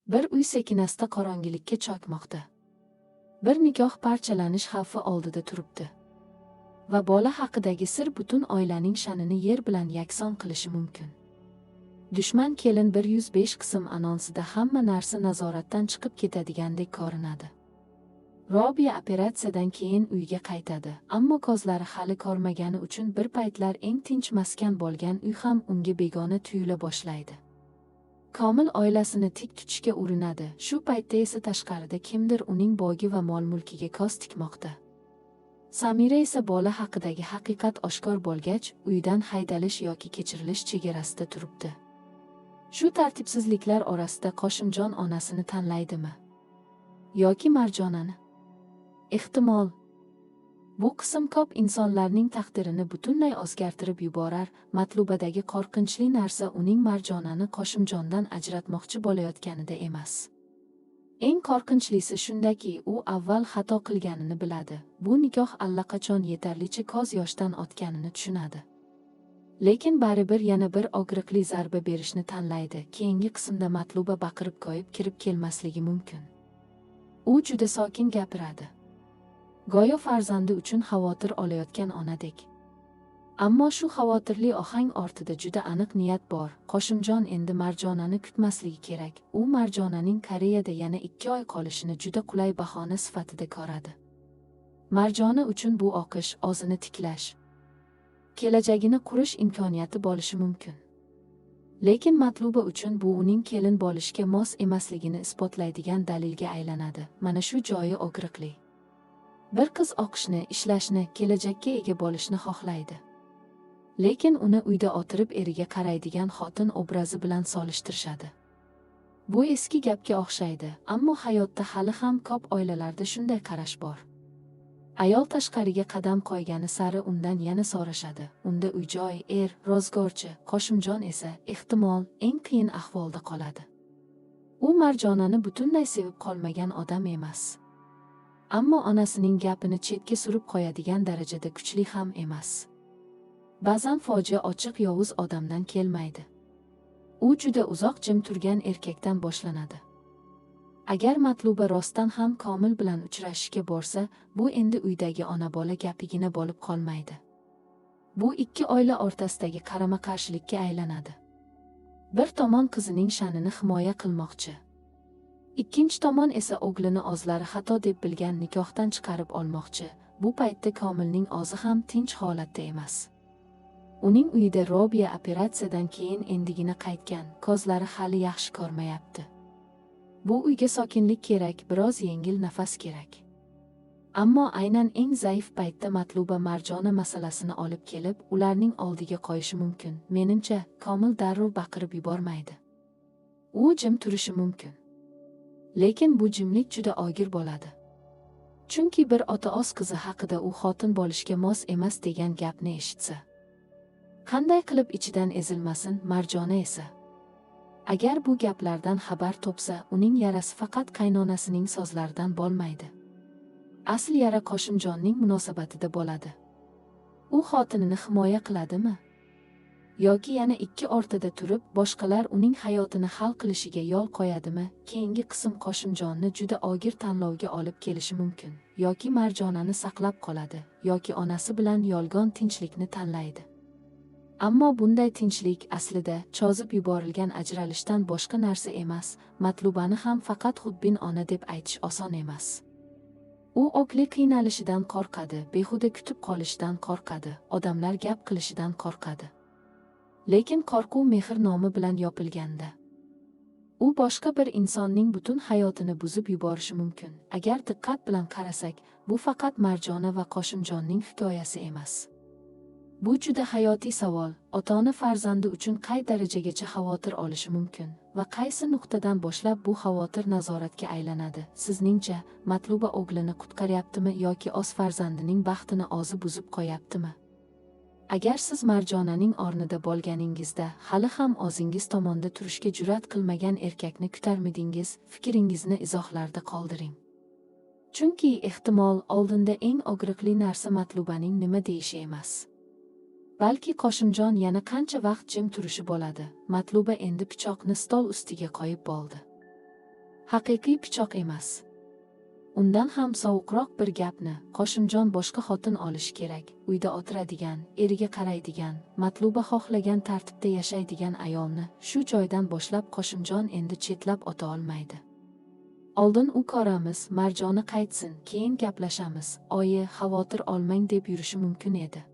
Bir uy sekinasida qorong'ilikka cho'kmoqda. Bir nikoh parchalanish xavfi oldida turibdi. Va bola haqidagi sir butun oilaning sha'nini yer bilan yakson qilishi mumkin. Dushman kelin 105 qism anonsida hamma narsa nazoratdan chiqib ketadigandek ko'rinadi. Robiya operatsiyadan keyin uyga qaytadi, ammo ko'zlari hali ko'rmagani uchun bir paytlar eng tinch maskan bo'lgan uy ham unga begona tuyula boshlaydi. Komil oilasini tik tutishga urinadi, shu paytda esa tashqarida kimdir uning bogi va mol-mulkiga ko'z tikmoqda. Samira esa bola haqidagi haqiqat oshkor bo'lgach, uydan haydalish yoki kechirilish chegarasida turibdi. Shu tartibsizliklar orasida Qoshimjon onasini tanlaydimi? Yoki Marjonani? Ehtimol. Bu qism ko'p insonlarning taqdirini butunlay o'zgartirib yuborar. Matlubadagi qo'rqinchli narsa uning Marjonani Qoshimjondan ajratmoqchi bo'layotganida emas. Eng qo'rqinchlisi shundaki, u avval xato qilganini biladi. Bu nikoh allaqachon yetarlicha ko'z yoshdan o'tganini tushunadi. Lekin baribir yana bir og'riqli zarba berishni tanlaydi. Keyingi qismda Matluba baqirib ko'yib kirib kelmasligi mumkin. U juda sokin gapiradi. Go'yo farzandi uchun xavotir olayotgan onadek. Ammo shu xavotirli ohang ortida juda aniq niyat bor. Qoshimjon endi Marjonani kutmasligi kerak. U Marjonaning Koreyada yana 2 oy qolishini juda qulay bahona sifatida ko'radi. Marjona uchun bu oqish, o'zini tiklash, kelajagini qurish imkoniyati bo'lishi mumkin. Lekin Matluba uchun bu uning kelin bo'lishga mos emasligini isbotlaydigan dalilga aylanadi. Mana shu joyi og'riqli. Bir qiz o'qishni, ishlashni, kelajakka ega bo'lishni xohlaydi. Lekin uni uyda o'tirib eriga qaraydigan xotin obrazi bilan solishtirishadi. Bu eski gapga o'xshaydi, ammo hayotda hali ham ko'p oilalarda shunday qarash bor. Ayol tashqariga qadam qo'ygani sari undan yana so'rashadi. Unda uy-joy, ro'zg'orchi, Qoshimjon esa ehtimol eng qiyin ahvolda qoladi. U Marjonani butunlay sevib qolmagan odam emas. Ammo onasining gapini chetga surib qo'yadigan darajada kuchli ham emas. Ba'zan fojia ochiq yovuz odamdan kelmaydi. U juda uzoq jim turgan erkakdan boshlanadi. Agar Matluba rostdan ham Komil bilan uchrashishga borsa, bu endi uydagi ona-bola gapigina bo'lib qolmaydi. Bu ikki oila o'rtasidagi qarama-qarshilikka aylanadi. Bir tomon qizining sha'nini himoya qilmoqchi. Ikkinchi tomon esa o'g'lini o'zlari xato deb bilgan nikohdan chiqarib olmoqchi. Bu paytda Komilning o'zi ham tinch holatda emas. Uning uyida Robiya operatsiyadan keyin endigina qaytgan, ko'zlari hali yaxshi ko'rmayapti. Bu uyga sokinlik kerak, biroz yengil nafas kerak. Ammo aynan eng zaif paytda Matluba Marjona masalasini olib kelib, ularning oldiga qo'yishi mumkin. Menimcha, Komil darrov baqirib yubormaydi. U jim turishi mumkin. Lekin bu jimlik juda og'ir bo'ladi. Chunki bir ota o'z qizi haqida u xotin bo'lishga mos emas degan gapni eshitsa, qanday qilib ichidan ezilmasin? Marjona esa agar bu gaplardan xabar topsa, uning yarasi faqat qaynonasining so'zlaridan bo'lmaydi. Asl yara Qoshimjonning munosabatida bo'ladi. U xotinini himoya qiladimi? Yoki yana ikki o'rtada turib, boshqalar uning hayotini hal qilishiga yo'l qo'yadimi? Keyingi qism Qoshimjonni juda og'ir tanlovga olib kelishi mumkin. Yoki Marjonani saqlab qoladi, yoki onasi bilan yolg'on tinchlikni tanlaydi. Ammo bunday tinchlik aslida cho'zib yuborilgan ajralishdan boshqa narsa emas. Matlubani ham faqat xudbin ona deb aytish oson emas. U o'g'li qiynalishidan qo'rqadi, behuda kutib qolishidan qo'rqadi, odamlar gap qilishidan qo'rqadi. Lekin qo'rquv mehr nomi bilan yopilganda, u boshqa bir insonning butun hayotini buzib yuborishi mumkin. Agar diqqat bilan qarasak, bu faqat Marjona va Qoshimjonning hikoyasi emas. Bu juda hayotiy savol. Ota-ona farzandi uchun qay darajagacha xavotir olishi mumkin va qaysi nuqtadan boshlab bu xavotir nazoratga aylanadi? Sizningcha, Matluba o'g'lini qutqaryaptimi yoki o'z farzandining baxtini o'zi buzib qo'yaptimi? Agar siz Marjonaning o'rnida bo'lganingizda hali ham o'zingiz tomonda turishga jur'at qilmagan erkakni kutarmidingiz? Fikringizni izohlarda qoldiring. Chunki ehtimol oldinda eng og'riqli narsa Matlubaning nima deyishi emas, balki Qoshimjon yana qancha vaqt jim turishi bo'ladi. Matluba endi pichoqni stol ustiga qo'yib bo'ldi. Haqiqiy pichoq emas. Undan ham sovuqroq bir gapni Qoshimjon boshqa xotin olishi kerak. Uyda o'tiradigan, eriga qaraydigan, Matluba xohlagan tartibda yashaydigan ayolni shu joydan boshlab Qoshimjon endi chetlab o'ta olmaydi. Oldin u ko'ramiz, Marjoni qaytsin, keyin gaplashamiz, oyi, xavotir olmang deb yurishi mumkin edi.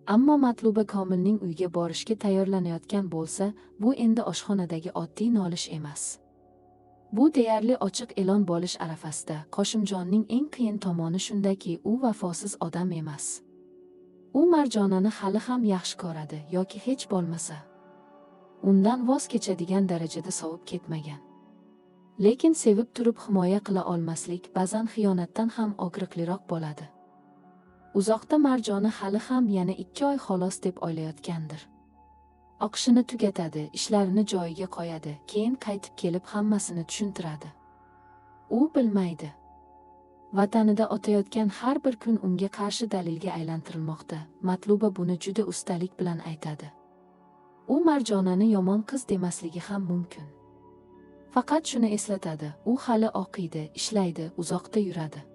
Ammo Matluba Komilning uyga borishga tayyorlanayotgan bo'lsa, bu endi oshxonadagi oddiy nolish emas. Bu deyarli ochiq e'lon bo'lish arafasida. Qoshimjonning eng qiyin tomoni shundaki, u vafosiz odam emas. U Marjonani hali ham yaxshi ko'radi yoki hech bo'lmasa undan voz kechadigan darajada sovib ketmagan. Lekin sevib turib himoya qila olmaslik ba'zan xiyonatdan ham og'riqliroq bo'ladi. Uzoqda Marjoni hali ham yana 2 oy xolos deb o'ylayotgandir. O'qishini tugatadi, ishlarini joyiga qo'yadi, keyin qaytib kelib hammasini tushuntiradi. U bilmaydi. Vatanida o'tayotgan har bir kun unga qarshi dalilga aylantirilmoqda. Matluba buni juda ustalik bilan aytadi. U Marjonani yomon qiz demasligi ham mumkin. Faqat shuni eslatadi, u hali o'qiydi, ishlaydi, uzoqda yuradi.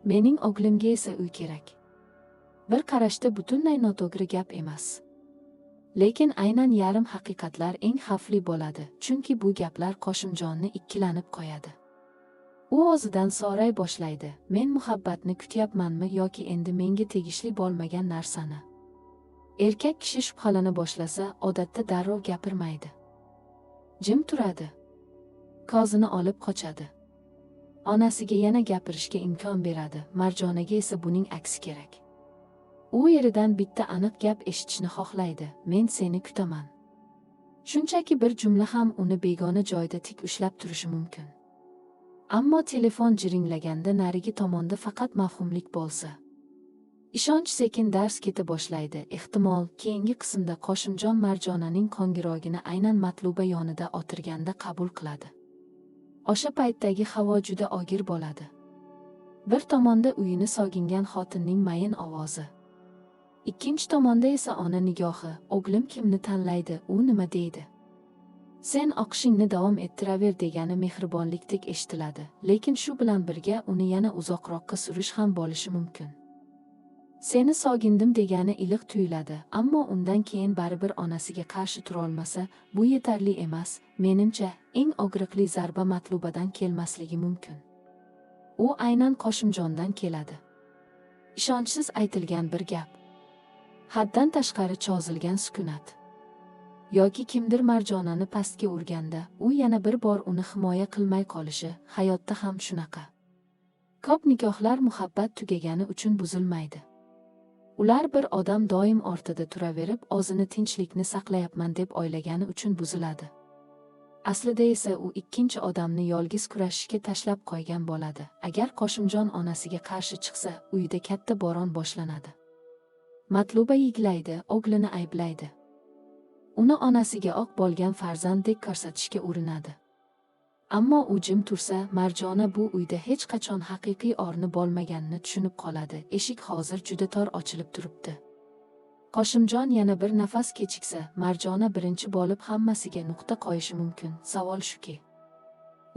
Mening o'g'limga esa uy kerak. Bir qarashda butunlay noto'g'ri gap emas. Lekin aynan yarim haqiqatlar eng xavfli bo'ladi, chunki bu gaplar Qoshimjonni ikkilanib qo'yadi. U o'zidan so'ray boshlaydi, men muhabbatni kutyapmanmi yoki endi menga tegishli bo'lmagan narsani? Erkak kishi shubhalana boshlasa, odatda darrov gapirmaydi. Jim turadi. Kozini olib qochadi. Onasiga yana gapirishga imkon beradi, Marjonaga esa buning aksi kerak. U eridan bitta aniq gap eshitishni xohlaydi, men seni kutaman. Shunchaki bir jumla ham uni begona joyda tik ushlab turishi mumkin. Ammo telefon jiringlaganda narigi tomonda faqat mavhumlik bo'lsa. Ishonch sekin dars keta boshlaydi. Ehtimol, keyingi qismda Qoshimjon Marjonaning qo'ng'irog'ini aynan Matluba yonida o'tirganda qabul qiladi. O'sha paytdagi havo juda og'ir bo'ladi. Bir tomonda uyini sog'ingan xotinning mayin ovozi. Ikkinchi tomonda esa ona nigohi, o'g'lim kimni tanlaydi, u nima deydi? Sen o'qishingni davom ettiraver degani mehribonlikdek eshitiladi, lekin shu bilan birga uni yana uzoqroqqa surish ham bo'lishi mumkin. Seni sog'indim degani iliq tuyuladi, ammo undan keyin baribir onasiga qarshi tura olmasa, bu yetarli emas. Menimcha, eng og'riqli zarba Matlubadan kelmasligi mumkin. U aynan Qoshimjondan keladi. Ishonchsiz aytilgan bir gap. Haddan tashqari cho'zilgan sukunat. Yoki kimdir Marjonani pastga urganda, u yana bir bor uni himoya qilmay qolishi, hayotda ham shunaqa. Ko'p nikohlar muhabbat tugagani uchun buzilmaydi. Ular bir odam doim ortida turaverib, o'zini tinchlikni saqlayapman deb o'ylagani uchun buziladi. Aslida esa u ikkinchi odamni yolg'iz kurashishga tashlab qo'ygan bo'ladi. Agar Qoshimjon onasiga qarshi chiqsa, uyda katta bo'ron boshlanadi. Matluba yig'laydi, o'g'lini ayblaydi. Uni onasiga oq bo'lgan farzanddek ko'rsatishga urinadi. Ammo u jim tursa, Marjona bu uyda hech qachon haqiqiy o'rni bo'lmaganini tushunib qoladi. Eshik hozir juda tor ochilib turibdi. Qoshimjon yana bir nafas kechiksa, Marjona birinchi bo'lib hammasiga nuqta qo'yishi mumkin. Savol shuki,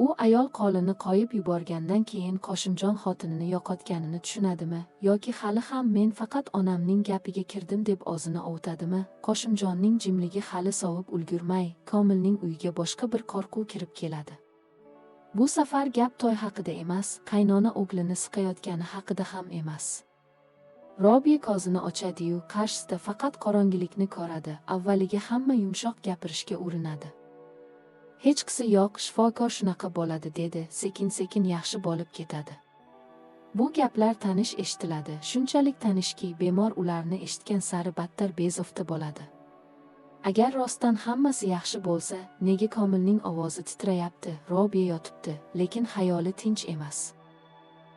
u ayol qolini qo'yib yuborgandan keyin Qoshimjon xotinini yo'qotganini tushunadimi yoki hali ham men faqat onamning gapiga kirdim deb o'zini ovutadimi? Qoshimjonning jimligi hali sovib ulgurmay, Komilning uyiga boshqa bir qo'rquv kirib keladi. Bu safar gap to'y haqida emas, qaynona o'g'lini siqayotgani haqida ham emas. Robiya kozini ochadi-yu, qarshisida faqat qorong'ilikni ko'radi. Avvaliga hamma yumshoq gapirishga urinadi. Hech qisi yo'q, shifokor shunaqa bo'ladi dedi, sekin-sekin yaxshi bo'lib ketadi. Bu gaplar tanish eshitiladi, shunchalik tanishki, bemor ularni eshitgan sari battar bezovta bo'ladi. Agar rostdan hammasi yaxshi bo'lsa, nega Komilning ovozi titrayapti? Robiya yotibdi, lekin xayoli tinch emas.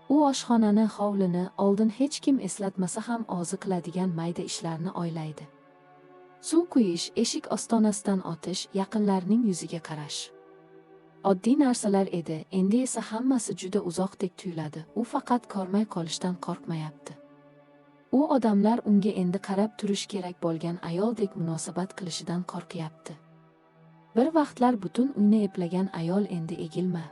U oshxonani, hovlini, oldin hech kim eslatmasa ham o'zi qiladigan mayda ishlarni o'ylaydi. Suv quyish, eshik ostonasidan o'tish, yaqinlarning yuziga qarash. Oddiy narsalar edi, endi esa hammasi juda uzoqdek tuyuladi. U faqat ko'rmay qolishdan qo'rqmayapti. U odamlar unga endi qarab turish kerak bo'lgan ayoldek munosabat qilishidan qo'rqyapti. Bir vaqtlar butun uyni eplagan ayol endi egilma.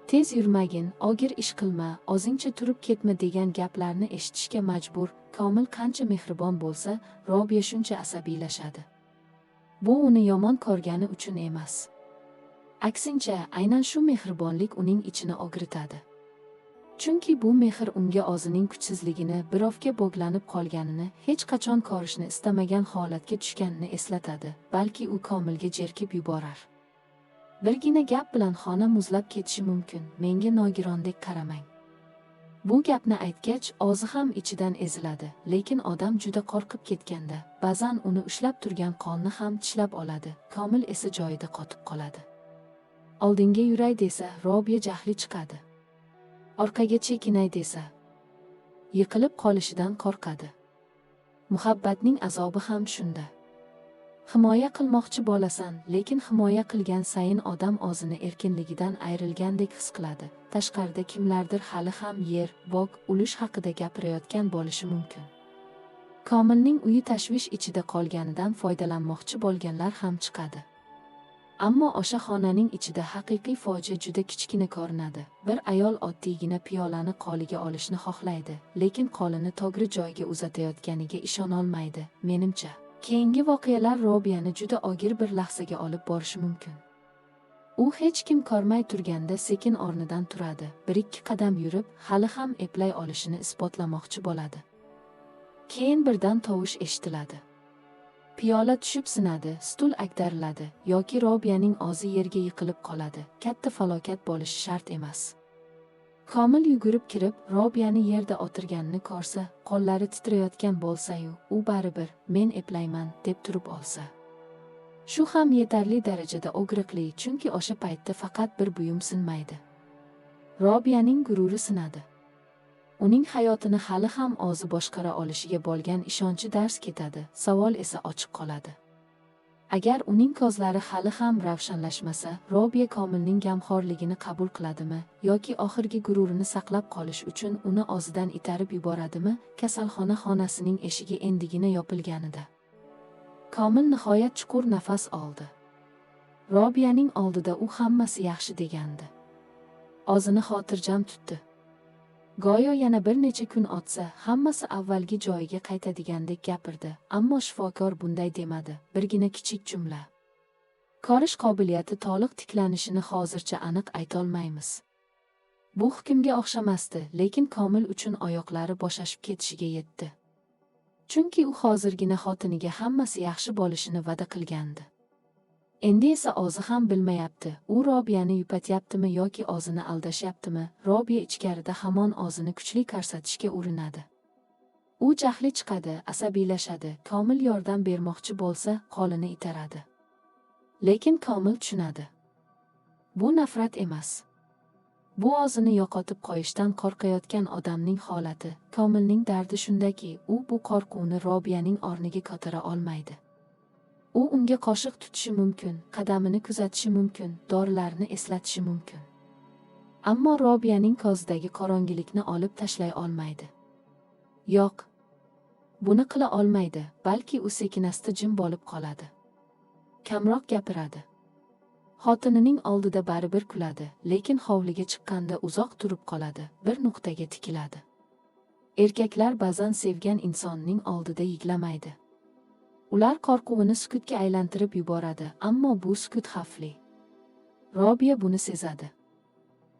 Tez yurmagin, ogir ish qilma, ozingcha turib ketma degan gaplarni eshitishga majbur. Komil qancha mehribon bo'lsa, Robiya shuncha asabiylashadi. Bu uni yomon ko'rgani uchun emas. Aksincha, aynan shu mehribonlik uning ichini og'ritadi. Chunki bu mehr unga o'zining kuchsizligini, birovga bog'lanib qolganini, hech qachon ko'rishni istamagan holatga tushganini eslatadi, balki u Komilga jerkib yuborar. Birgina gap bilan xona muzlab ketishi mumkin, menga nogirondek qaramang. Bu gapni aytgach, o'zi ham ichidan eziladi, lekin odam juda qo'rqib ketganda, ba'zan uni ushlab turgan qonni ham tishlab oladi, Komil esa joyida qotib qoladi. Oldinga yuray desa, Robiya jahli chiqadi. Orqaga chekinay desa, yiqilib qolishidan qo'rqadi. Muhabbatning azobi ham shunda. Himoya qilmoqchi bo'lasan, lekin himoya qilgan sayin odam o'zini erkinligidan ayrilgandek his qiladi. Tashqarida kimlardir hali ham yer, bog', ulush haqida gapirayotgan bo'lishi mumkin. Komilning uyi tashvish ichida qolganidan foydalanmoqchi bo'lganlar ham chiqadi. Ammo o'sha xonaning ichida haqiqiy fojia juda kichkina ko'rinadi. Bir ayol oddiygina piyolani qo'liga olishni xohlaydi, lekin qo'lini to'g'ri joyga uzatayotganiga ishonolmaydi. Menimcha, keyingi voqealar Robiyani juda og'ir bir lahzaga olib borishi mumkin. U hech kim ko'rmay turganda sekin o'rnidan turadi, bir-ikki qadam yurib, hali ham eplay olishini isbotlamoqchi bo'ladi. Keyin birdan tovush eshitiladi. Piyola tushib sinadi, stul ag'dariladi yoki Robiyaning o'zi yerga yiqilib qoladi. Katta falokat bo'lishi shart emas. Komil yugurib kirib, Robiyani yerda o'tirganini ko'rsa, qo'llari titrayotgan bo'lsa-yu, u baribir "Men eplayman" deb turib olsa. Shu ham yetarli darajada og'riqli, chunki o'sha paytda faqat bir buyum sinmaydi. Robiyaning gururi sinadi. Uning hayotini hali ham o'zi boshqara olishiga bo'lgan ishonchi dars ketadi, savol esa ochiq qoladi. Agar uning ko'zlari hali ham ravshanlashmasa, Robiya Komilning gamxo'rligini qabul qiladimi yoki oxirgi gururini saqlab qolish uchun uni o'zidan itarib yuboradimi? Kasalxona xonasining eshigi endigina yopilganida Komil nihoyat chuqur nafas oldi. Robiyaning oldida u hammasi yaxshi degandi. O'zini xotirjam tutdi. Go'yo yana bir necha kun o'tsa, hammasi avvalgi joyiga qaytadigandek gapirdi, ammo shifokor bunday demadi. Birgina kichik jumla. Ko'rish qobiliyati to'liq tiklanishini hozircha aniq aytolmaymiz. Bu hukmga o'xshamasdi, lekin Komil uchun oyoqlari bo'shashib ketishiga yetdi. Chunki u hozirgina xotiniga hammasi yaxshi bo'lishini va'da qilgandi. Endi esa o'zi ham bilmayapti, u Robiyani yupatyaptimi yoki o'zini aldashyaptimi. Robiya ichkarida hamon o'zini kuchli ko'rsatishga urinadi. U jahli chiqadi, asabiylashadi, Komil yordam bermoqchi bo'lsa, qo'lini itaradi. Lekin Komil tushunadi. Bu nafrat emas. Bu o'zini yo'qotib qo'yishdan qo'rqayotgan odamning holati. Komilning dardi shundaki, u bu qo'rquvni Robiyaning o'rniga ko'tara olmaydi. U unga qoshiq tutishi mumkin, qadamini kuzatishi mumkin, dorilarni eslatishi mumkin. Ammo Robiyaning ko'zidagi qorong'ilikni olib tashlay olmaydi. Yo'q. Buni qila olmaydi, balki u sekinasta jim bo'lib qoladi. Kamroq gapiradi. Xotinining oldida baribir kuladi, lekin hovliga chiqqanda uzoq turib qoladi, bir nuqtaga tikiladi. Erkaklar ba'zan sevgan insonning oldida yig'lamaydi. Ular qo'rquvini sukutga aylantirib yuboradi, ammo bu sukut xavfli. Robiya buni sezadi.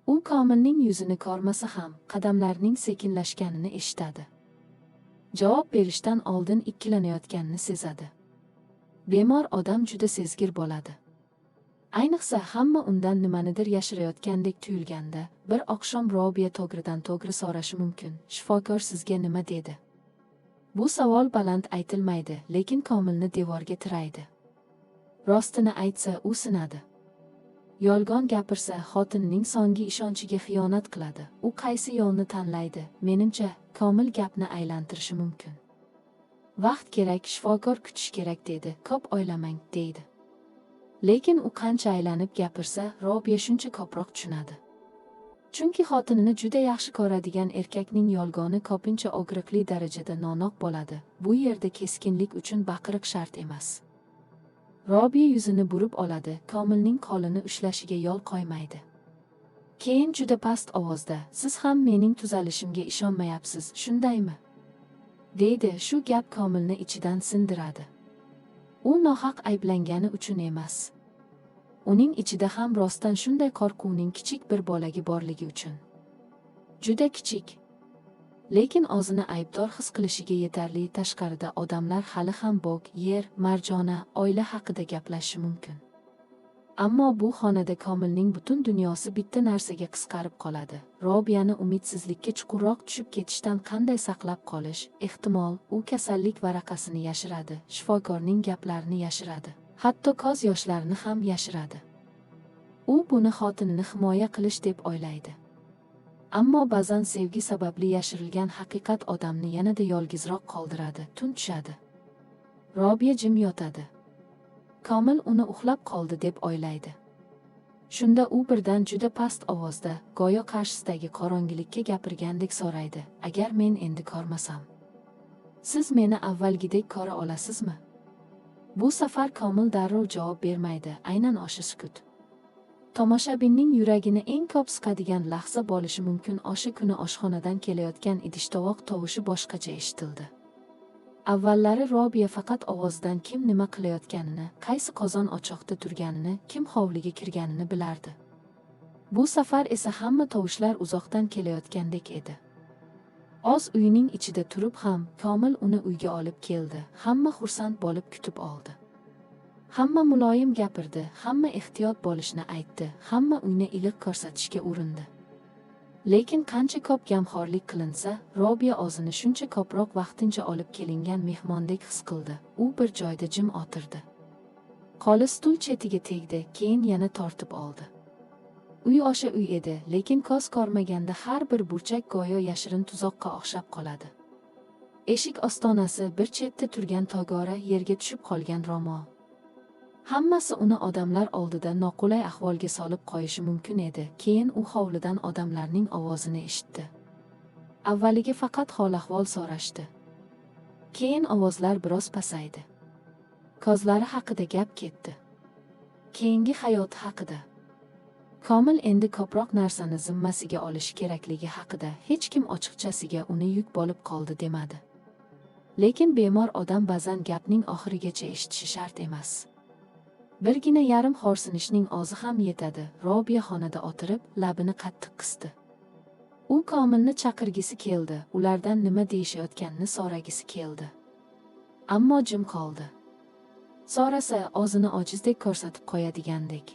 U Komilning yuzini ko'rmasa ham, qadamlarining sekinlashganini eshitadi. Javob berishdan oldin ikkilanayotganini sezadi. Bemor odam juda sezgir bo'ladi. Ayniqsa hamma undan nimanidir yashirayotgandek tuyulganda, bir oqshom Robiya to'g'ridan-to'g'ri so'rashi mumkin. Shifokor sizga nima dedi? Bu savol baland aytilmaydi, lekin Komilni devorga tiraydi. Rostini aytsa, u sinadi. Yolg'on gapirsa, xotinining so'nggi ishonchiga xiyonat qiladi. U qaysi yo'lni tanlaydi? Menimcha, Komil gapni aylantirishi mumkin. Vaqt kerak, shifokor kutish kerak dedi. Ko'p o'ylamang, deydi. Lekin u qancha aylanib gapirsa, Robiya shuncha ko'proq tushunadi. Chunki xotinini juda yaxshi ko'radigan erkakning yolg'oni ko'pincha og'riqli darajada no'noq bo'ladi. Bu yerda keskinlik uchun baqiriq shart emas. Robiya yuzini burib oladi, Komilning qo'lini ushlashiga yo'l qo'ymaydi. Keyin juda past ovozda, siz ham mening tuzalishimga ishonmayapsiz, shundaymi? Deydi, shu gap Komilni ichidan sindiradi. U nohaq ayblangani uchun emas. Uning ichida ham rostdan shunday qo'rquvning kichik bir bolagi borligi uchun. Juda kichik. Lekin o'zini aybdor his qilishiga yetarli tashqarida odamlar hali ham Bog, yer, Marjona, oila haqida gaplashishi mumkin. Ammo bu xonada Komilning butun dunyosi bitta narsaga qisqarib qoladi. Robiyani umidsizlikka chuqurroq tushib ketishdan qanday saqlab qolish? Ehtimol, u kasallik varaqasini yashiradi, shifokorning gaplarini yashiradi, hatto ko'z yoshlarini ham yashiradi. U buni xotinini himoya qilish deb o'ylaydi. Ammo ba'zan sevgi sababli yashirilgan haqiqat odamni yanada yolg'izroq qoldiradi, tun tushadi. Robiya jim yotadi. Komil uni uxlab qoldi deb o'ylaydi. Shunda u birdan juda past ovozda, go'yo qarshisidagi qorong'ilikka gapirgandek so'raydi, agar men endi ko'rmasam, siz meni avvalgidek ko'ra olasizmi? Bu safar Komil darrov javob bermaydi, aynan o'sha sukut. Tomoshabinning yuragini eng ko'p siqadigan lahza bo'lishi mumkin. O'sha kuni oshxonadan kelayotgan idish-tovoq tovushi boshqacha eshitildi. Avvallari Robiya faqat ovozidan kim nima qilayotganini, qaysi qozon ochoqda turganini, kim hovliga kirganini bilardi. Bu safar esa hamma tovushlar uzoqdan kelayotgandek edi. Oz uyining ichida turib ham Komil uni uyga olib keldi. Hamma xursand bo'lib kutib oldi. Hamma muloyim gapirdi, hamma ehtiyot bo'lishni aytdi, hamma uyni iliq ko'rsatishga urindi. Lekin qancha ko'p gamxo'rlik qilinsa, Robiya o'zini shuncha ko'proq vaqtincha olib kelingan mehmondek his qildi. U bir joyda jim o'tirdi. Qo'li stul chetiga tegdi, keyin yana tortib oldi. Uy o'sha uy edi, lekin ko'z ko'rmaganda har bir burchak go'yo yashirin tuzoqqa o'xshab qoladi. Eshik ostonasi, bir chetda turgan togora, yerga tushib qolgan ro'mol. Hammasi uni odamlar oldida noqulay ahvolga solib qo'yishi mumkin edi. Keyin u hovlidan odamlarning ovozini eshitdi. Avvaliga faqat hol-ahvol so'rashdi. Keyin ovozlar biroz pasaydi. Ko'zlari haqida gap ketdi. Keyingi hayoti haqida. Komil endi ko'proq narsani zimmasiga olishi kerakligi haqida hech kim ochiqchasiga uni yuk bo'lib qoldi demadi. Lekin bemor odam ba'zan gapning oxirigacha eshitishi shart emas. Birgina yarim xo'rsinishning o'zi ham yetadi. Robiya xonada o'tirib, labini qattiq qisdi. U Komilni chaqirgisi keldi, ulardan nima deyishayotganini so'ragisi keldi. Ammo jim qoldi. So'rasa, o'zini ojizdek ko'rsatib qo'yadigandek.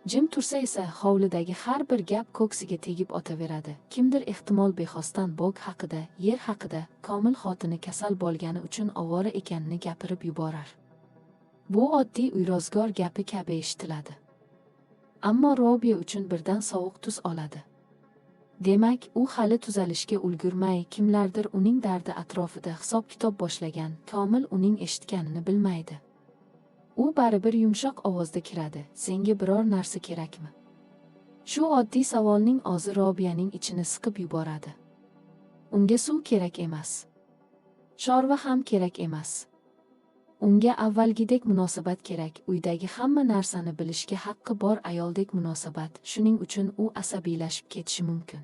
Jim tursa esa, hovlidagi har bir gap ko'ksiga tegib o'taveradi. Kimdir ehtimol bexosdan Bog haqida, yer haqida, Komil xotini kasal bo'lgani uchun ovora ekanini gapirib yuborar. Bu oddiy uy-rozgor gapi kabi eshitiladi. Ammo Robiya uchun birdan sovuq tus oladi. Demak, u hali tuzalishga ulgurmay, kimlardir uning dardi atrofida hisob-kitob boshlagan. Komil uning eshitganini bilmaydi. U baribir yumshoq ovozda kiradi. Senga biror narsa kerakmi? Shu oddiy savolning o'zi Robiyaning ichini siqib yuboradi. Unga suv kerak emas. Chorva ham kerak emas. Unga avvalgidek munosabat kerak, uydagi hamma narsani bilishga haqqi bor ayoldek munosabat. Shuning uchun u asabiylashib ketishi mumkin.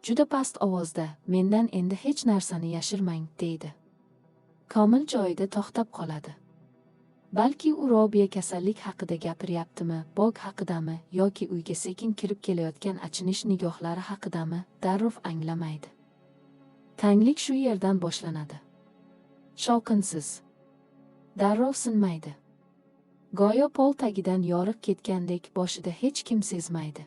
Juda past ovozda, mendan endi hech narsani yashirmang, deydi. Komil joyida to'xtab qoladi. Balki u Robiya kasallik haqida gapiryaptimi, Bog haqidami, yoki uyga sekin kirib kelayotgan achinish nigohlari haqidami, darrov anglamaydi. Tanglik shu yerdan boshlanadi. Shovqinsiz. Darrov sinmaydi. Go'yo pol tagidan yorib ketgandek boshida hech kim sezmaydi.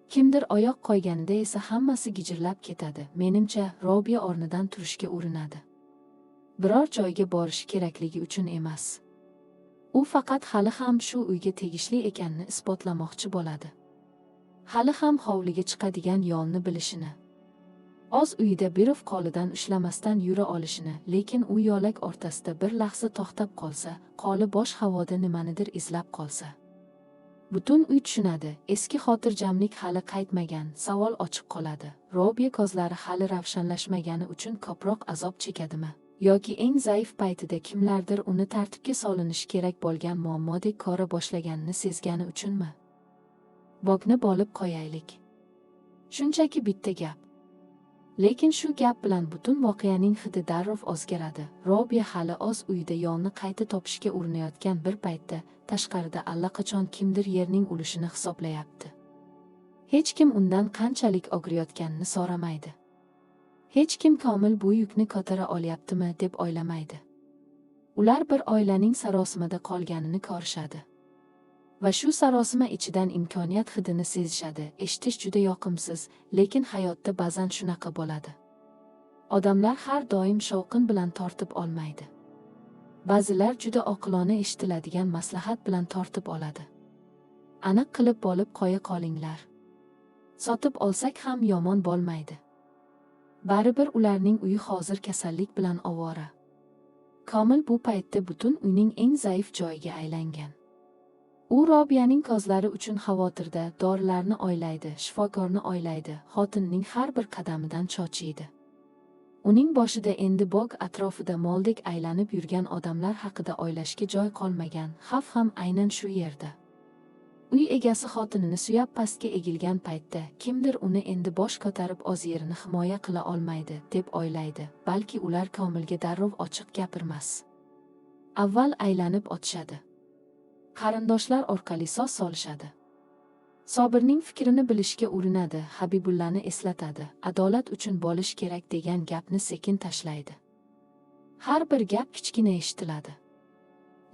Kimdir oyoq qo'yganida esa hammasi gijirlab ketadi. Menimcha, Robiya o'rnidan turishga urinadi. Biror joyga borishi kerakligi uchun emas. U faqat hali ham shu uyga tegishli ekanini isbotlamoqchi bo'ladi. Hali ham hovliga chiqadigan yo'lni bilishini. Oz uyida birov qo'lidan ushlamasdan yura olishini, lekin u yo'lak o'rtasida bir lahza to'xtab qolsa, qo'li bo'sh havoda nimanidir izlab qolsa. Butun uy tushunadi, eski xotirjamlik hali qaytmagan, savol ochiq qoladi. Robiya ko'zlari hali ravshanlashmagani uchun ko'proq azob chekadimi, yoki eng zaif paytida kimlardir uni tartibga solinishi kerak bo'lgan muammodek ko'ra boshlaganini sezgani uchunmi? Bogni bo'lib qo'yaylik. Shunchaki bitta gap. Lekin shu gap bilan butun voqeaning hidi darrov o'zgaradi. Robiya hali o'z uyida yo'lni qayta topishga urinayotgan bir paytda tashqarida allaqachon kimdir yerning ulushini hisoblayapti. Hech kim undan qanchalik og'riyotganini so'ramaydi. Hech kim Komil bu yukni ko'tara olyaptimi deb o'ylamaydi. Ular bir oilaning sarosimada qolganini ko'rishadi. Va shu sarosima ichidan imkoniyat hidini sezishadi. Eshitish juda yoqimsiz, lekin hayotda ba'zan shunaqa bo'ladi. Odamlar har doim shovqin bilan tortib olmaydi. Ba'zilar juda oqilona eshitiladigan maslahat bilan tortib oladi. Aniq qilib bo'lib qo'ya qolinglar. Sotib olsak ham yomon bo'lmaydi. Baribir ularning uyi hozir kasallik bilan ovora. Komil bu paytda butun uyning eng zaif joyiga aylangan. U Robiyaning ko'zlari uchun xavotirda, dorilarni o'ylaydi, shifokorni o'ylaydi, xotinining har bir qadamidan cho'chiydi. Uning boshida endi bog atrofida moldek aylanib yurgan odamlar haqida o'ylashga joy qolmagan, xavf ham aynan shu yerda. Uy egasi xotinini suyab pastga egilgan paytda kimdir uni endi bosh ko'tarib o'z yerini himoya qila olmaydi deb o'ylaydi, balki ular Komilga darrov ochiq gapirmas. Avval aylanib o'tishadi. Qarindoshlar orqali so'z solishadi. Sobirning fikrini bilishga urinadi, Habibullani eslatadi, adolat uchun bo'lish kerak degan gapni sekin tashlaydi. Har bir gap kichkina eshitiladi.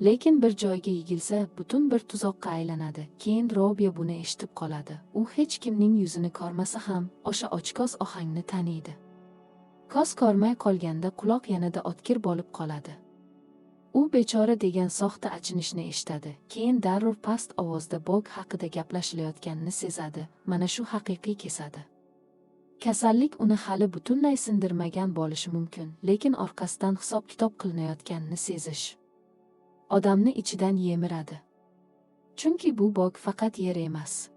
Lekin bir joyga yigilsa, butun bir tuzoqqa aylanadi. Keyin Robiya buni eshitib qoladi. U hech kimning yuzini ko'rmasa ham, o'sha ochko'z ohangni taniydi. Ko'z ko'rmay qolganda quloq yanada o'tkir bo'lib qoladi. U bechora degan soxta achinishni eshitadi. Keyin darrov past ovozda bog haqida gaplashilayotganini sezadi. Mana shu haqiqiy kesadi. Kasallik uni hali butunlay sindirmagan bo'lishi mumkin, lekin orqasidan hisob-kitob qilinayotganini sezish odamni ichidan yemiradi. Chunki bu bog faqat yer emas.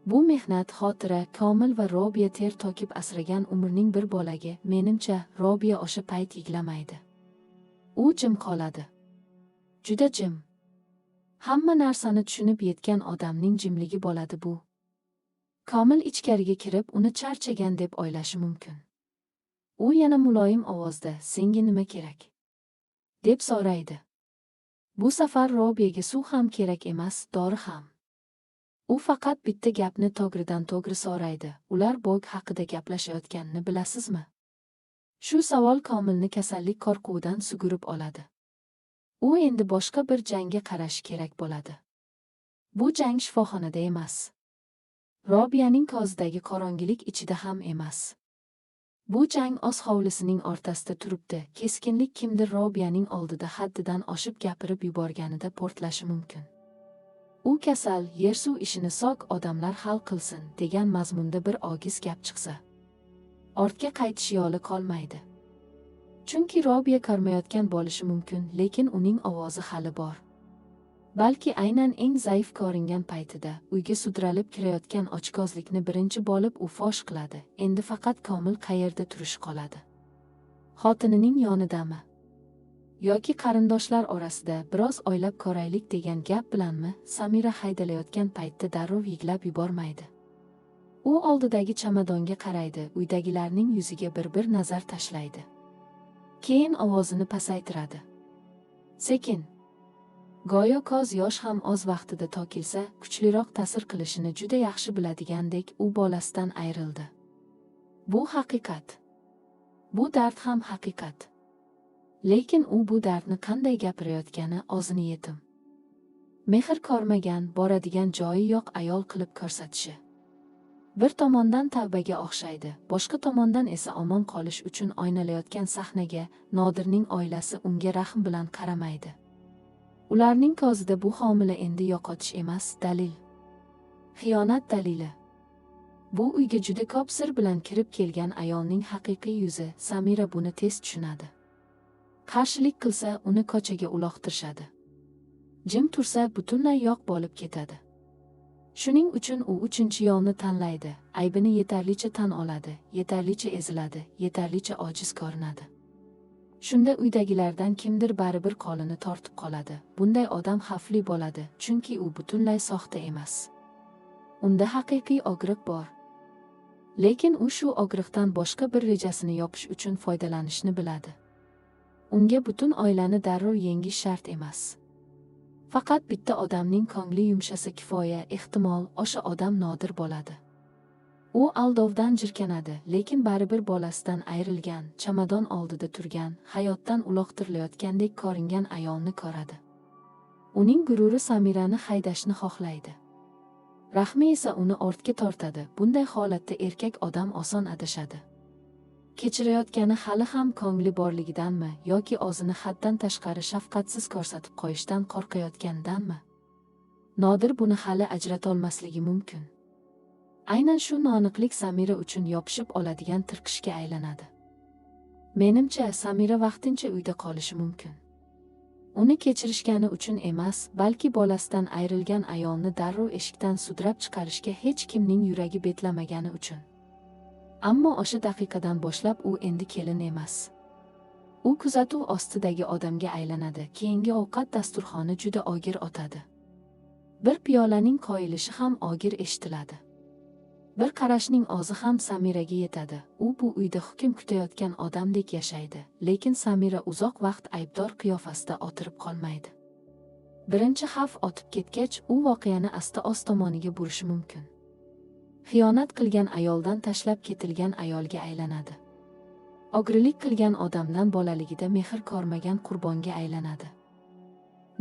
Bu mehnat, xotira, Komil va Robiya ter to'kib asragan umrning bir bo'lagi. Menimcha, Robiya o'sha payt yig'lamaydi. U jim qoladi. Juda jim. Hamma narsani tushunib yetgan odamning jimligi bo'ladi bu. Komil ichkariga kirib, uni charchagan deb o'ylashi mumkin. U yana muloyim ovozda, "Senga nima kerak?" deb so'raydi. Bu safar Robiyaga suv ham kerak emas, dori ham. U faqat bitta gapni to'g'ridan to'g'ri so'raydi. Ular bog haqida gaplashayotganini bilasizmi? Shu savol Komilni kasallik qo'rquvidan sug'urib oladi. U endi boshqa bir jangga qarashi kerak bo'ladi. Bu jang shifoxonada emas. Robiyaning ko'zidagi qorong'ilik ichida ham emas. Bu jang o'z hovlisining o'rtasida turibdi. Keskinlik kimdir Robiyaning oldida haddidan oshib gapirib yuborganida portlashi mumkin. U kasal, yer-suv ishini sog' odamlar hal qilsin degan mazmunda bir ogiz gap chiqsa, ortga qaytish yo'li qolmaydi. Chunki Robiya ko'rmayotgan bo'lishi mumkin, lekin uning ovozi hali bor. Balki aynan eng zaif ko'ringan paytida uyga sudralib kirayotgan ochkozlikni birinchi bo'lib u fosh qiladi. Endi faqat Komil qayerda turishi qoladi. Xotinining yonidami? Yoki qarindoshlar orasida biroz o'ylab ko'raylik degan gap bilanmi? Samira haydalayotgan paytda darrov yig'lab yubormaydi. U oldidagi chamadonga qaraydi, uydagilarning yuziga bir nazar tashlaydi. Keyin ovozini pasaytiradi. Sekin. Go'yo ko'z yosh ham o'z vaqtida to'kilsa, kuchliroq ta'sir qilishini juda yaxshi biladigandek u bolasidan ayrildi. Bu haqiqat. Bu dard ham haqiqat. Lekin u bu dardni qanday gapirayotgani o'zini yetim. Mehr ko'rmagan, boradigan joyi yo'q ayol qilib ko'rsatishi. Bir tomondan tavbaga o'xshaydi, boshqa tomondan esa omon qolish uchun o'ynalayotgan sahnaga Nodirning oilasi unga rahm bilan qaramaydi. Ularning ko'zida bu homila endi yo'qotish emas, dalil. Xiyonat dalili. Bu uyga juda ko'p sir bilan kirib kelgan ayolning haqiqiy yuzi. Samira buni tez tushunadi. Qarshilik qilsa, uni ko'chaga uloqtirishadi. Jim tursa, butunlay yo'q bo'lib ketadi. Shuning uchun u uchinchi yo'lni tanlaydi. Aybini yetarlicha tan oladi, yetarlicha eziladi, yetarlicha ojiz ko'rinadi. Shunda uydagilardan kimdir baribir qo'lini tortib qoladi. Bunday odam xavfli bo'ladi, chunki u butunlay soxta emas. Unda haqiqiy og'riq bor. Lekin u shu og'riqdan boshqa bir rejasini yopish uchun foydalanishni biladi. Unga butun oilani darrov yengish shart emas. Faqat bitta odamning ko'ngli yumshasa kifoya, ehtimol o'sha odam Nodir bo'ladi. U aldovdan jirkanadi, lekin baribir bolasidan ayrilgan, chamadon oldida turgan, hayotdan uloqtirilayotgandek ko'ringan ayolni ko'radi. Uning gururi Samirani haydashni xohlaydi. Rahmi esa uni ortga tortadi. Bunday holatda erkak odam oson adashadi. Kechirayotgani hali ham ko'ngli borligidanmi yoki o'zini haddan tashqari shafqatsiz ko'rsatib qo'yishdan qo'rqayotganidanmi? Nodir buni hali ajratolmasligi mumkin. Aynan shu noaniqlik Samira uchun yopishib oladigan tirqishga aylanadi. Menimcha, Samira vaqtincha uyda qolishi mumkin. Uni kechirishgani uchun emas, balki bolasidan ayrilgan ayolni darrov eshikdan sudrab chiqarishga hech kimning yuragi betlamagani uchun. Ammo o'sha daqiqadan boshlab u endi kelin emas. U kuzatuv ostidagi odamga aylanadi. Keyingi ovqat dasturxoni juda og'ir o'tadi. Bir piyolaning qo'yilishi ham og'ir eshitiladi. Bir qarashning o'zi ham Samiraga yetadi. U bu uyda hukm kutayotgan odamdek yashaydi, lekin Samira uzoq vaqt aybdor qiyofasida o'tirib qolmaydi. Birinchi xavf o'tib ketgach, u voqeani asta-ost tomoniga burishi mumkin. Xiyonat qilgan ayoldan tashlab ketilgan ayolga aylanadi. O'g'rilik qilgan odamdan bolaligida mehr ko'rmagan qurbonga aylanadi.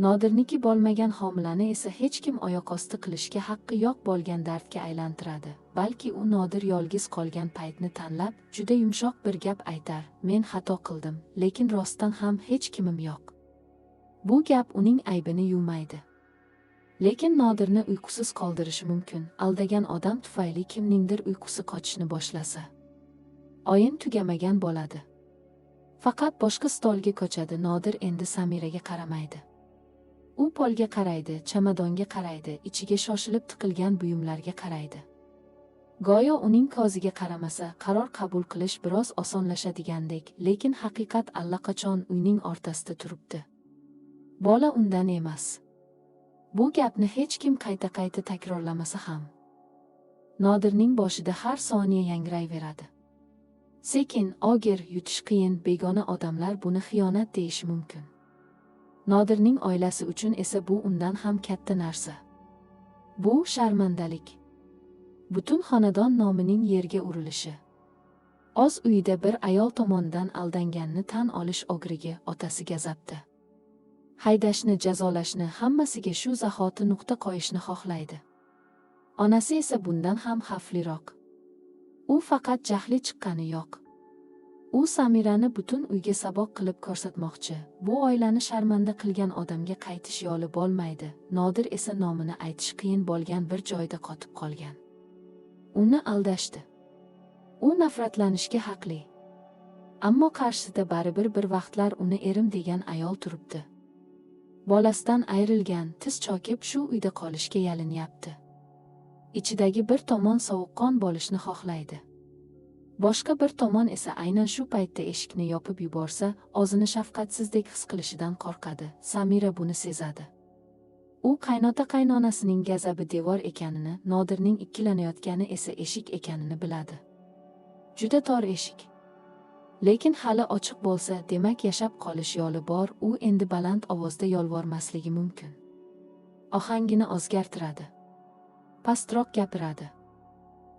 Nodirniki bo'lmagan homilani esa hech kim oyoq osti qilishga haqqi yo'q bo'lgan dardga aylantiradi. Balki u Nodir yolg'iz qolgan paytni tanlab, juda yumshoq bir gap aytar: "Men xato qildim, lekin rostdan ham hech kimim yo'q." Bu gap uning aybini yuvmaydi. Lekin Nodirni uyqusiz qoldirishi mumkin. Aldagan odam tufayli kimningdir uyqusi qochishni boshlasa, o'yin tugamagan bo'ladi. Faqat boshqa stolga ko'chadi. Nodir endi Samiraga qaramaydi. U polga qaraydi, chamadonga qaraydi, ichiga shoshilib tiqilgan buyumlarga qaraydi. Go'yo uning ko'ziga qaramasa, qaror qabul qilish biroz osonlashadigandek, lekin haqiqat allaqachon uyning o'rtasida turibdi. Bola undan emas. Bu gapni hech kim qayta-qayta takrorlamasa ham, Nodirning boshida har soniya yangrayveradi. Sekin, og'ir, yutish qiyin, begona odamlar buni xiyonat deyishi mumkin. Nodirning oilasi uchun esa bu undan ham katta narsa. Bu sharmandalik. Butun xonadon nomining yerga urilishi. O'z uyida bir ayol tomonidan aldanganini tan olish o'g'riga, otasiga zabti. Haydashni, jazolashni, hammasiga shu zahoti nuqta qo'yishni xohlaydi. Onasi esa bundan ham xavfliroq. U faqat jahli chiqqani yo'q. U Samirani butun uyga saboq qilib ko'rsatmoqchi. Bu oilani sharmanda qilgan odamga qaytish yo'li bo'lmaydi. Nodir esa nomini aytish qiyin bo'lgan bir joyda qotib qolgan. Uni aldashdi. U nafratlanishga haqli. Ammo qarshisida baribir bir vaqtlar uni erim degan ayol turibdi. Bolasidan ayrilgan, tiz chokib shu uyda qolishga yalinyapti. Ichidagi bir tomon sovuqqon bo'lishni xohlaydi. Boshqa bir tomon esa aynan shu paytda eshikni yopib yuborsa, o'zini shafqatsizdek his qilishidan qo'rqadi. Samira buni sezadi. U qaynota-qaynonasining gazabi devor ekanini, Nodirning ikkilanayotgani esa eshik ekanini biladi. Juda tor eshik. Lekin hali ochiq bo'lsa, demak yashab qolish yo'li bor. U endi baland ovozda yolvormasligi mumkin. Ohangini o'zgartiradi. Pastroq gapiradi.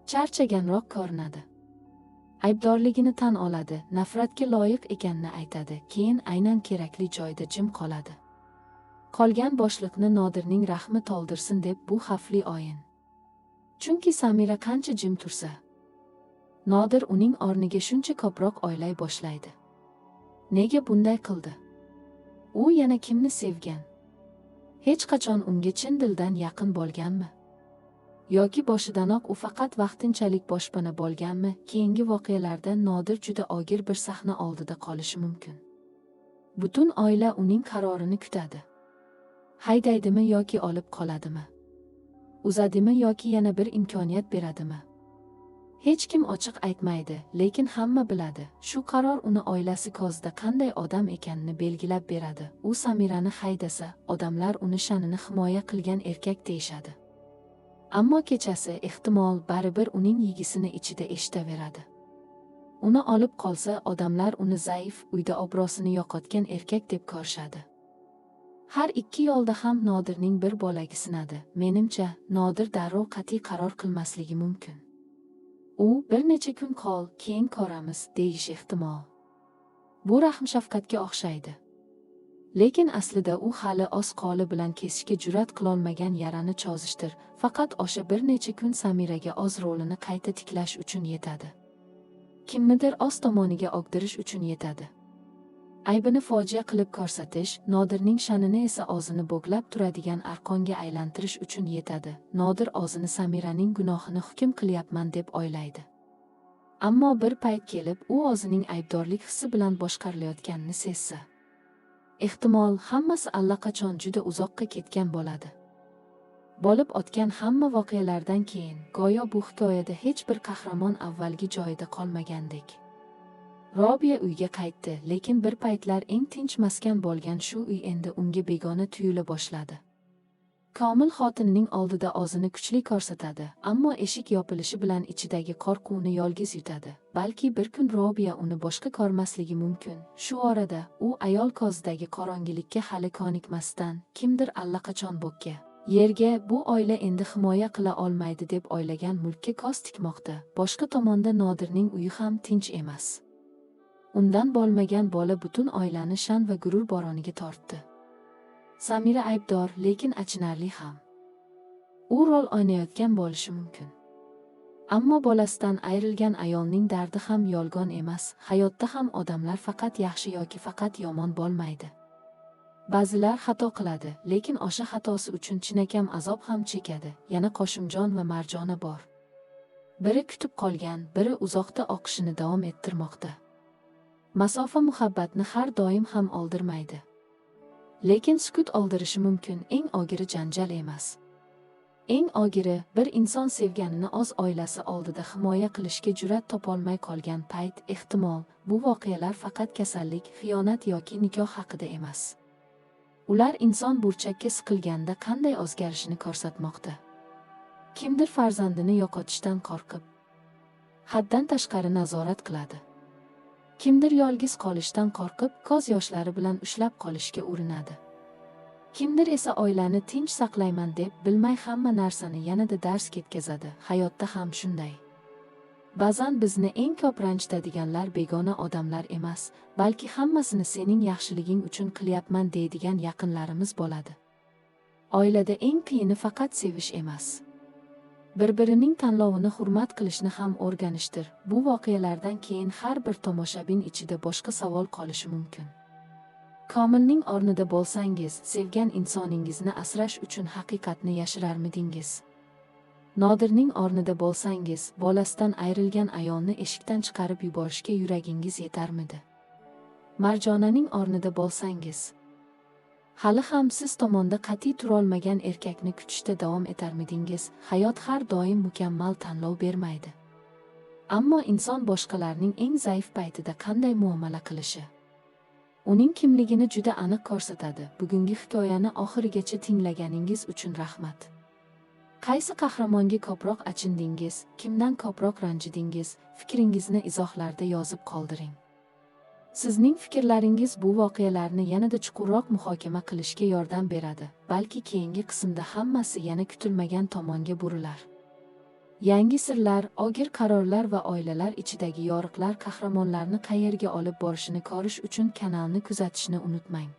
Charchaganroq ko'rinadi. Aybdorligini tan oladi, nafratga loyiq ekanini aytadi, keyin aynan kerakli joyda jim qoladi. Qolgan boshliqni Nodirning rahmi to'ldirsin deb bu xavfli o'yin. Chunki Samira qancha jim tursa, Nodir uning o'rniga shuncha ko'proq o'ylay boshlaydi. Nega bunday qildi? U yana kimni sevgan? Hech qachon unga chin dildan yaqin bo'lganmi? Yoki boshidanoq u faqat vaqtinchalik boshpana bo'lganmi? Keyingi voqealarda Nodir juda og'ir bir sahna oldida qolishi mumkin. Butun oila uning qarorini kutadi. Haydaydimi yoki olib qoladimi? Uzadimi yoki yana bir imkoniyat beradimi? Hech kim ochiq aytmaydi, lekin hamma biladi. Shu qaror uni oilasi ko'zida qanday odam ekanini belgilab beradi. U Samirani haydasa, odamlar uni sha'nini himoya qilgan erkak deyishadi. Ammo kechasi ehtimol baribir uning yigisini ichida eshitaveradi. Uni olib qolsa, odamlar uni zaif, uyda obro'sini yo'qotgan erkak deb ko'rishadi. Har ikki yo'lda ham Nodirning bir bo'lagi sinadi. Menimcha, Nodir darrov qat'iy qaror qilmasligi mumkin. U bir necha kun qol, keyin ko'ramiz, deyish ehtimol. Bu rahm-shafqatga o'xshaydi. Lekin aslida u hali oz qoli bilan kesishga jur'at qilolmagan yarani cho'zishdir. Faqat o'sha bir necha kun Samiraga o'z rolini qayta tiklash uchun yetadi. Kimnidir o'z tomoniga og'dirish uchun yetadi. Aybini fojia qilib ko'rsatish, Nodirning sha'nini esa o'zini bo'glab turadigan arqonga aylantirish uchun yetadi. Nodir o'zini Samiraning gunohini hukm qilyapman deb o'ylaydi. Ammo bir payt kelib, u o'zining aybdorlik hissi bilan boshqarilayotganini sezsa, ehtimol hammasi allaqachon juda uzoqqa ketgan bo'ladi. Bo'lib o'tgan hamma voqealardan keyin, go'yo bu hikoyada hech bir qahramon avvalgi joyida qolmagandek. Robiya uyga qaytdi, lekin bir paytlar eng tinch maskan bo'lgan shu uy endi unga begona tuyula boshladi. Komil xotinining oldida o'zini kuchli ko'rsatadi, ammo eshik yopilishi bilan ichidagi qo'rquvni yolg'iz yutadi. Balki bir kun Robiya uni boshqa ko'rmasligi mumkin. Shu orada u ayol ko'zidagi qorong'ilikka hali ko'nikmasdan, kimdir allaqachon bo'kka yerga bu oila endi himoya qila olmaydi deb o'ylagan mulkka ko'z tikmoqda. Boshqa tomonda Nodirning uyi ham tinch emas. Undan bo'lmagan bola butun oilani sha'm va gurur bo'roniga tortdi. Samira aybdor, lekin achinarli ham. U rol o'ynayotgan bo'lishi mumkin. Ammo bolasidan ayrilgan ayolning dardi ham yolg'on emas. Hayotda ham odamlar faqat yaxshi yoki faqat yomon bo'lmaydi. Ba'zilar xato qiladi, lekin o'sha xatosi uchun chinakam azob ham chekadi. Yana Qo'shimjon va Marjona bor. Biri kutib qolgan, biri uzoqda oqishini davom ettirmoqda. Masofa muhabbatni har doim ham oldirmaydi. Lekin sukut oldirishi mumkin. Eng og'iri janjal emas. Eng og'iri bir inson sevganini o'z oilasi oldida himoya qilishga jur'at topolmay qolgan payt. Ehtimol bu voqealar faqat kasallik, xiyonat yoki nikoh haqida emas. Ular inson burchakka siqilganda qanday o'zgarishini ko'rsatmoqda. Kimdir farzandini yo'qotishdan qo'rqib, haddan tashqari nazorat qiladi. Kimdir yolg'iz qolishdan qo'rqib, ko'z yoshlari bilan ushlab qolishga urinadi. Kimdir esa oilani tinch saqlayman deb bilmay hamma narsani yanada dars ketkazadi. Hayotda ham shunday. Ba'zan bizni eng ko'p ranjitadiganlar begona odamlar emas, balki hammasini sening yaxshiliging uchun qilyapman deydigan yaqinlarimiz bo'ladi. Oilada eng qiyini faqat sevish emas, bir-birining tanlovini hurmat qilishni ham o'rganishdir. Bu voqealardan keyin har bir tomoshabin ichida boshqa savol qolishi mumkin. Komilning o'rnida bo'lsangiz, sevgan insoningizni asrash uchun haqiqatni yashirarmidingiz? Nodirning o'rnida bo'lsangiz, bolasidan ayrilgan ayolni eshikdan chiqarib yuborishga yuragingiz yetarmidi? Marjonaning o'rnida bo'lsangiz, hali ham siz tomonda qat'iy turolmagan erkakni kutishda davom etarmidingiz? Hayot har doim mukammal tanlov bermaydi. Ammo inson boshqalarning eng zaif paytida qanday muomala qilishi uning kimligini juda aniq ko'rsatadi. Bugungi hikoyani oxirigacha tinglaganingiz uchun rahmat. Qaysi qahramonga ko'proq achindingiz, kimdan ko'proq ranjidingiz? Fikringizni izohlarda yozib qoldiring. Sizning fikrlaringiz bu voqealarni yanada chuqurroq muhokama qilishga yordam beradi. Balki keyingi qismda hammasi yana kutilmagan tomonga burilar. Yangi sirlar, og'ir qarorlar va oilalar ichidagi yoriqlar qahramonlarni qayerga olib borishini ko'rish uchun kanalni kuzatishni unutmang.